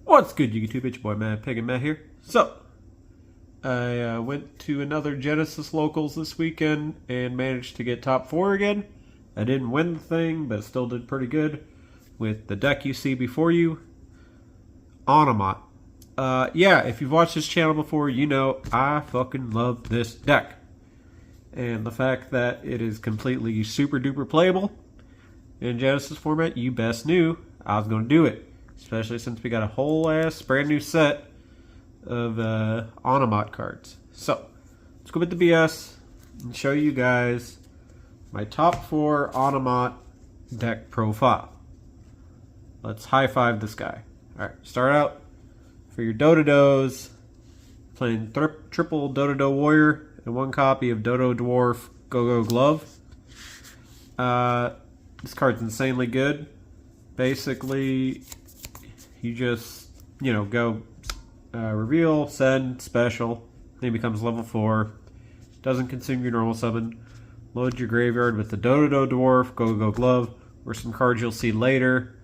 What's good, YouTube? It's your boy Matt Pig and Matt here. So, I went to another Genesys Locals this weekend and managed to get top 4 again. I didn't win the thing, but still did pretty good with the deck you see before you, Onomat. Yeah, if you've watched this channel before, you know I fucking love this deck. And the fact that it is completely super duper playable in Genesys format, you best knew I was going to do it. Especially since we got a whole ass brand new set of Onomat cards. So, let's go with the BS and show you guys my top 4 Onomat deck profile. Let's high five this guy. Alright, start out for your Dododos, playing triple Dodo Warrior and 1 copy of Dodo Dwarf Go-Go Glove. This card's insanely good. Basically, you just, go reveal, send, special, then he becomes level 4, doesn't consume your normal summon, load your graveyard with the Dodo Dwarf, Go-Go Glove, or some cards you'll see later.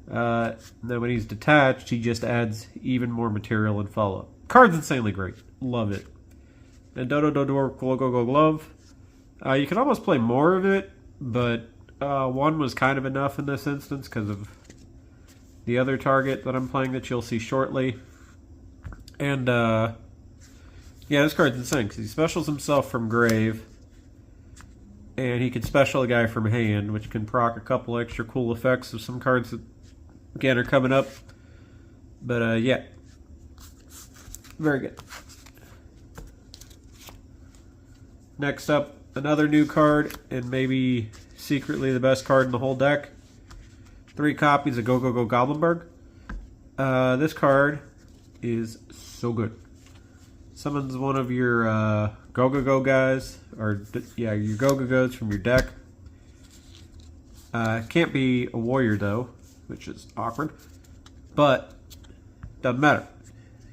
And then when he's detached, he just adds even more material and follow-up. Card's insanely great. Love it. And Dodo Dwarf, Go-Go Glove. You can almost play more of it, but 1 was kind of enough in this instance because of the other target that I'm playing that you'll see shortly. And, yeah, this card's insane because he specials himself from grave. And he can special a guy from hand, which can proc a couple extra cool effects of some cards that, again, are coming up. But, yeah. Very good. Next up, another new card, and maybe secretly the best card in the whole deck. 3 copies of Go-Go Goblinberg. This card is so good. Summons one of your Go-Go guys, or yeah, your Go-Go-Go's from your deck. Can't be a warrior though, which is awkward. But doesn't matter.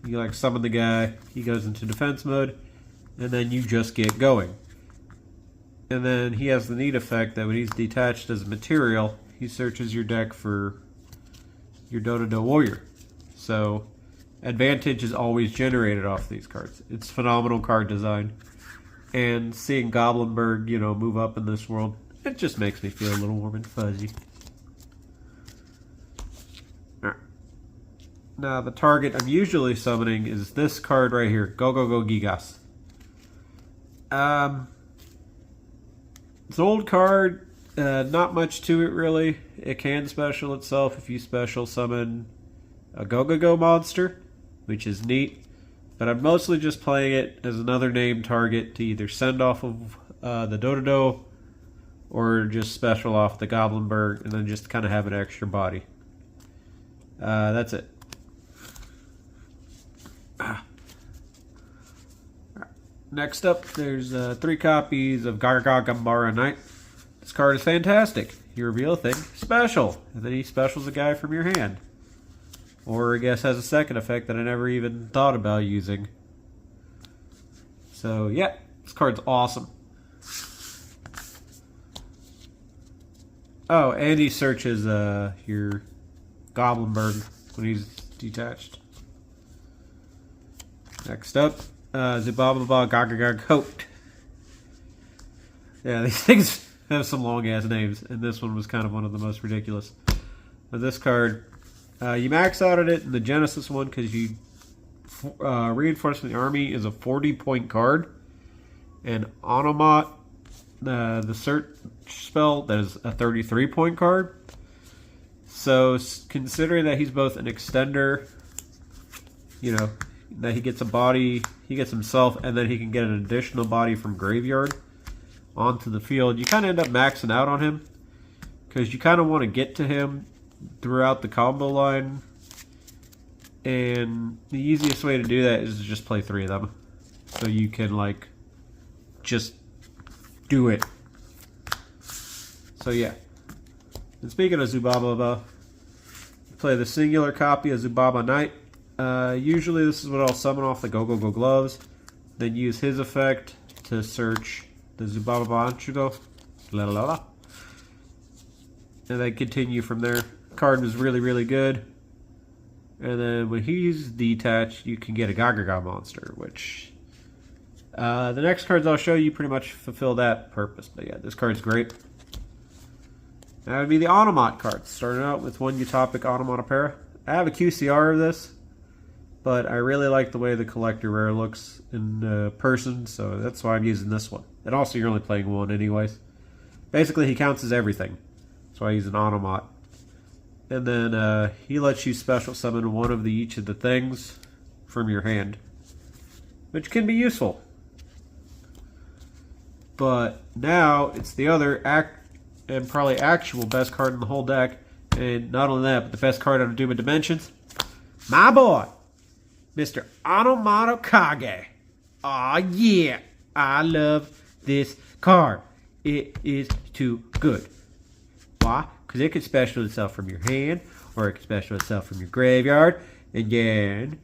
You summon the guy, he goes into defense mode, and then you just get going. And then he has the neat effect that when he's detached as a material, he searches your deck for your Dodo Warrior. So, advantage is always generated off these cards. It's phenomenal card design. And seeing Goblinberg, move up in this world, it just makes me feel a little warm and fuzzy. Alright. Now, the target I'm usually summoning is this card right here, Go Gigas. It's an old card. Not much to it really. It can special itself if you special summon a Go monster, which is neat. But I'm mostly just playing it as another named target to either send off of the Dodo or just special off the Goblinberg and then just kind of have an extra body. That's it. Next up, there's 3 copies of Gambara Knight. This card is fantastic. You reveal a thing, special, and then he specials a guy from your hand. Or I guess has a second effect that I never even thought about using. So yeah, this card's awesome. Oh, and he searches your Goblinberg when he's detached. Next up, Zubaba Gagaga Coat. Yeah, these things have some long ass names, and this one was kind of one of the most ridiculous. But this card, you max out at it in the Genesys one because you Reinforcement the Army is a 40-point card, and Onomat, the search spell, that is a 33-point card. So considering that he's both an extender, that he gets a body, he gets himself, and then he can get an additional body from graveyard onto the field, you kind of end up maxing out on him because you kind of want to get to him throughout the combo line, and the easiest way to do that is to just play 3 of them so you can just do it. So yeah, and speaking of Zubaba, play the singular copy of Zubaba Knight. Usually this is what I'll summon off the Go-Go Gloves, then use his effect to search the Zubababanchugo. La la la. And then continue from there. Card was really, really good. And then when he's detached, you can get a Gagaga monster, which the next cards I'll show you pretty much fulfill that purpose. But yeah, this card's great. That would be the Onomat cards. Starting out with one Utopic Onomatopera. I have a QCR of this, but I really like the way the collector rare looks in person, so that's why I'm using this one. And also, you're only playing one anyways. Basically, he counts as everything. That's why I use an Onomat. And then he lets you special summon one of each of the things from your hand, which can be useful. But now it's the other and probably actual best card in the whole deck. And not only that, but the best card out of Doom of Dimensions. My boy, Mr. Onomat Kage. Aw, yeah. I love this card. It is too good. Why? Because it can special itself from your hand, or it can special itself from your graveyard. And then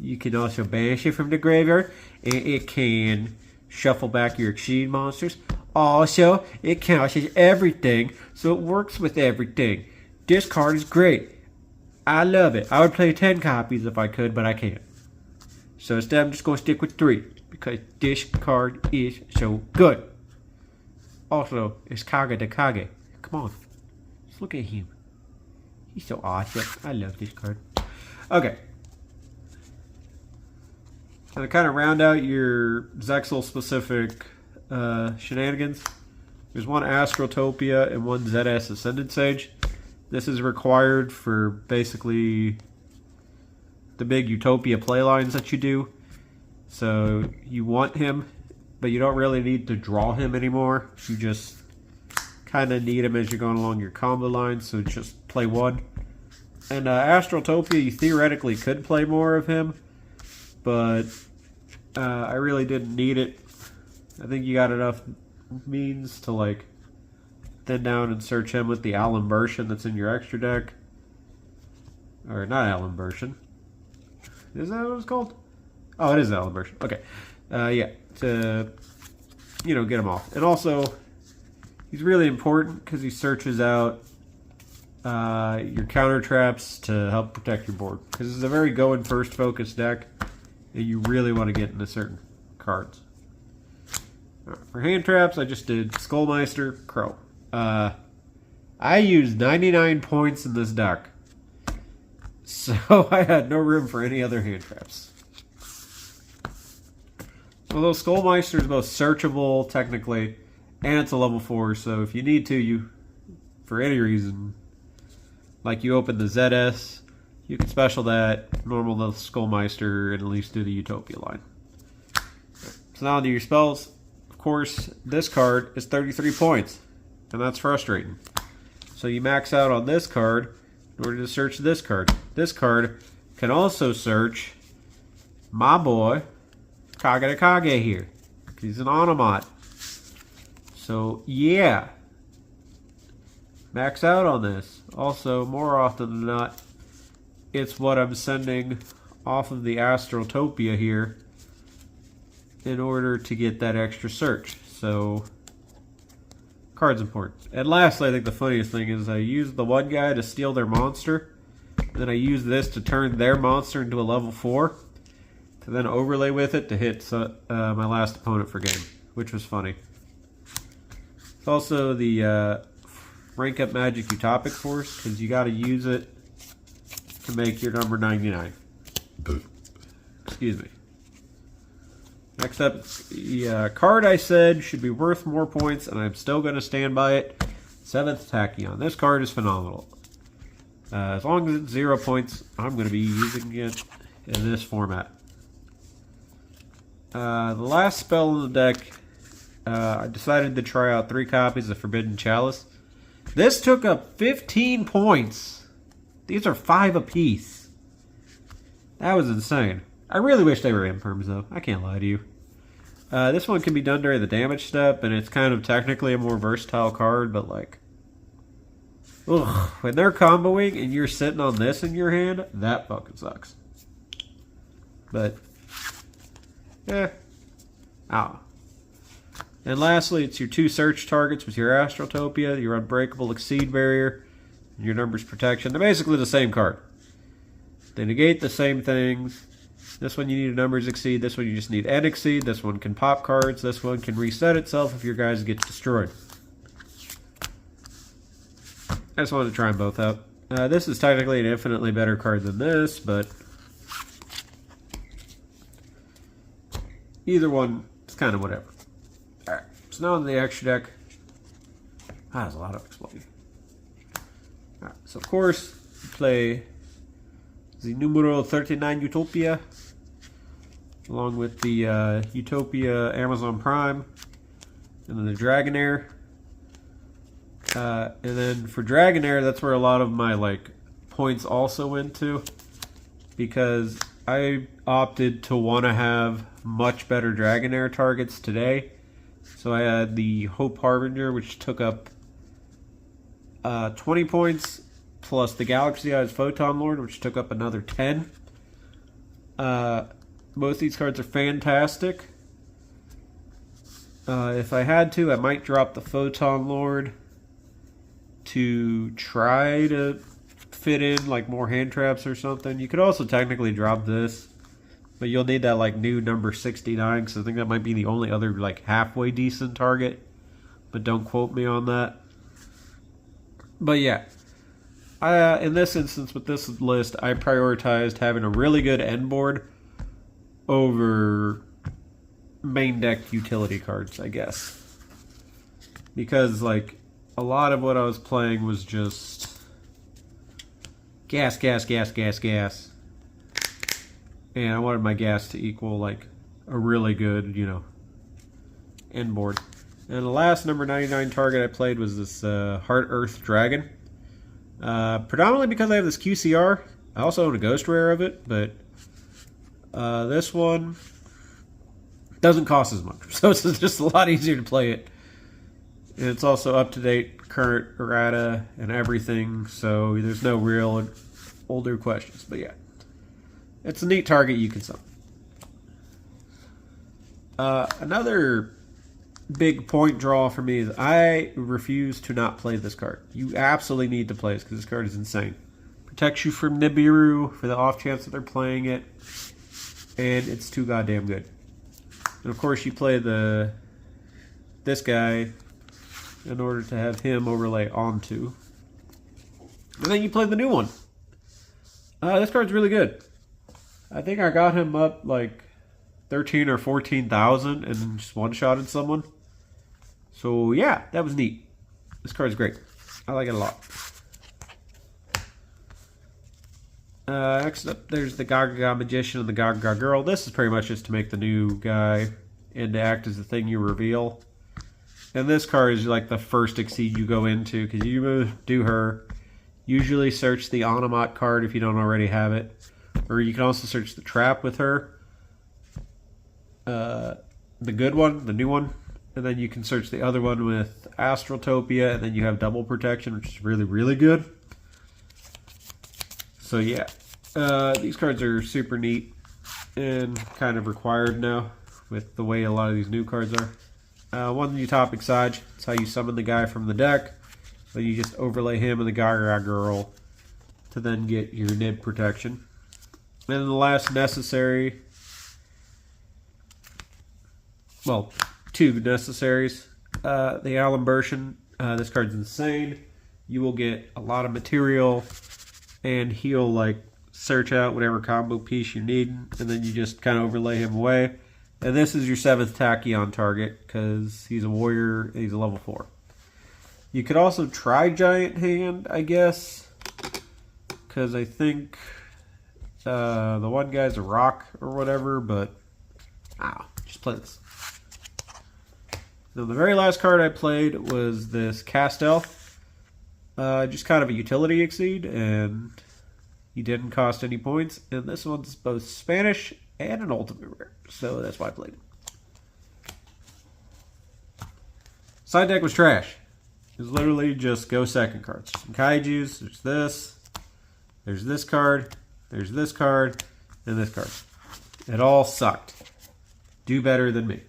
you can also banish it from the graveyard. And it can shuffle back your Exceed monsters. Also, it counts as everything, so it works with everything. This card is great. I love it. I would play 10 copies if I could, but I can't. So instead, I'm just going to stick with 3, because this card is so good. Also, it's Kage the Kage. Come on. Just look at him. He's so awesome. I love this card. Okay. And to kind of round out your Zexal-specific shenanigans, there's one Astrotopia and one ZS Ascended Sage. This is required for basically the big Utopia playlines that you do. So you want him, but you don't really need to draw him anymore. You just kind of need him as you're going along your combo line, so just play one. And Astrotopia, you theoretically could play more of him, but I really didn't need it. I think you got enough means to like thin down and search him with the Alimbertion that's in your extra deck. Or not Alimbertion. Is that what it's called? Oh, it is Alimbertion. Okay. Yeah, to, you know, get him off. And also, he's really important because he searches out your counter traps to help protect your board. Because it's a very go in first focus deck, and you really want to get into certain cards. For hand traps, I just did Skullmeister, Crow. I used 99 points in this deck, so I had no room for any other hand traps. Although Skullmeister is both searchable, technically, and it's a level 4, so if you need to, you, for any reason, like you open the ZS, you can special that, normal the Skullmeister, and at least do the Utopia line. So now to your spells. Of course, this card is 33 points, and that's frustrating. So you max out on this card in order to search this card. This card can also search my boy, Kage the Kage here. He's an Onomat. So, yeah. Max out on this. Also, more often than not, it's what I'm sending off of the Astrotopia here in order to get that extra search. So, card's important. And lastly, I think the funniest thing is I used the one guy to steal their monster. And then I used this to turn their monster into a level 4. To then overlay with it to hit my last opponent for game. Which was funny. It's also the rank up magic Utopic Force. Because you got to use it to make your number 99. Excuse me. Next up, the card I said should be worth more points, and I'm still going to stand by it. 7th Tachyon. This card is phenomenal. As long as it's 0 points, I'm going to be using it in this format. The last spell in the deck, I decided to try out 3 copies of Forbidden Chalice. This took up 15 points. These are 5 apiece. That was insane. I really wish they were imperms, though. I can't lie to you. This one can be done during the damage step, and it's kind of technically a more versatile card, but like, ugh, when they're comboing and you're sitting on this in your hand, that fucking sucks. But, yeah. Oh. And lastly, it's your 2 search targets with your Astrotopia, your Unbreakable Exceed Barrier, and your Numbers Protection. They're basically the same card. They negate the same things. This one you need a Numbers Exceed, this one you just need an Exceed, this one can pop cards, this one can reset itself if your guys gets destroyed. I just wanted to try them both out. This is technically an infinitely better card than this, but either one is kind of whatever. Alright, so now on the extra deck. There's a lot of exploding. Alright, so of course, we play the numero 39 Utopia, along with the Utopia Amazon Prime, and then the Dragonair. And then for Dragonair, that's where a lot of my points also went to, because I opted to want to have much better Dragonair targets today. So I had the Hope Harbinger, which took up 20 points, plus the Galaxy Eyes Photon Lord, which took up another 10. Most of these cards are fantastic. If I had to, I might drop the Photon Lord to try to fit in more hand traps or something. You could also technically drop this, but you'll need that new number 69, because I think that might be the only other halfway decent target, but don't quote me on that. But yeah, in this instance with this list, I prioritized having a really good end board over main deck utility cards, I guess, because a lot of what I was playing was just gas, and I wanted my gas to equal a really good, end board. And the last number 99 target I played was this Heart Earth Dragon, predominantly because I have this QCR. I also own a Ghost Rare of it, but this one doesn't cost as much, so it's just a lot easier to play it. And it's also up to date, current errata, and everything, so there's no real older questions. But yeah, it's a neat target you can summon. Another big point draw for me is I refuse to not play this card. You absolutely need to play this because this card is insane. Protects you from Nibiru for the off chance that they're playing it, and it's too goddamn good. And of course you play this guy in order to have him overlay onto. And then you play the new one. This card's really good. I think I got him up 13 or 14,000 and just one-shotted someone. So yeah, that was neat. This card's great. I like it a lot. Next up, there's the Gaga Magician and the Gaga Girl. This is pretty much just to make the new guy and to act as the thing you reveal. And this card is the first Exceed you go into, because you do her. Usually search the Onomat card if you don't already have it. Or you can also search the trap with her. The good one, the new one. And then you can search the other one with Astrotopia, and then you have double protection, which is really, really good. So yeah, these cards are super neat and kind of required now with the way a lot of these new cards are. One Utopic Sage, it's how you summon the guy from the deck. Then you just overlay him and the Gaga Girl to then get your nib protection. And then the last necessary, well, 2 necessaries. The Allen Burschen, this card's insane. You will get a lot of material, and he'll search out whatever combo piece you need, and then you just kind of overlay him away. And this is your 7th Tachyon target, because he's a warrior, he's a level 4. You could also try Giant Hand, I guess, because I think the one guy's a rock or whatever, but just play this. Now, the very last card I played was this Castel. Just kind of a utility Exceed, and he didn't cost any points. And this one's both Spanish and an ultimate rare, so that's why I played it. Side deck was trash. It was literally just go second cards. Some Kaijus, there's this card, there's this card, and this card. It all sucked. Do better than me.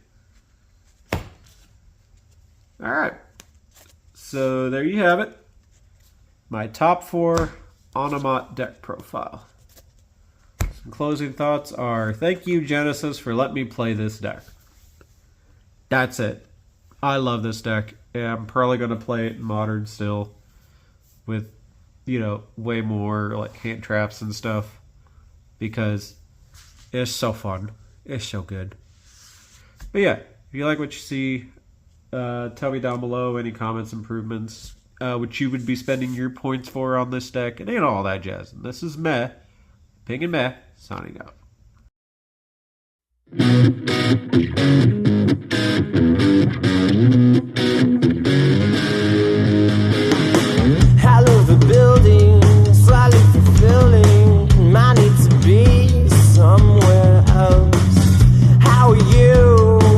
Alright, so there you have it. My top 4 Onomat deck profile. Some closing thoughts are, thank you Genesys for letting me play this deck. That's it. I love this deck. I'm probably going to play it in Modern still with, way more like hand traps and stuff because it's so fun. It's so good. But yeah, if you like what you see, tell me down below any comments, improvements, which you would be spending your points for on this deck, and all that jazz. And this is Meh, Pig and Meh, signing out.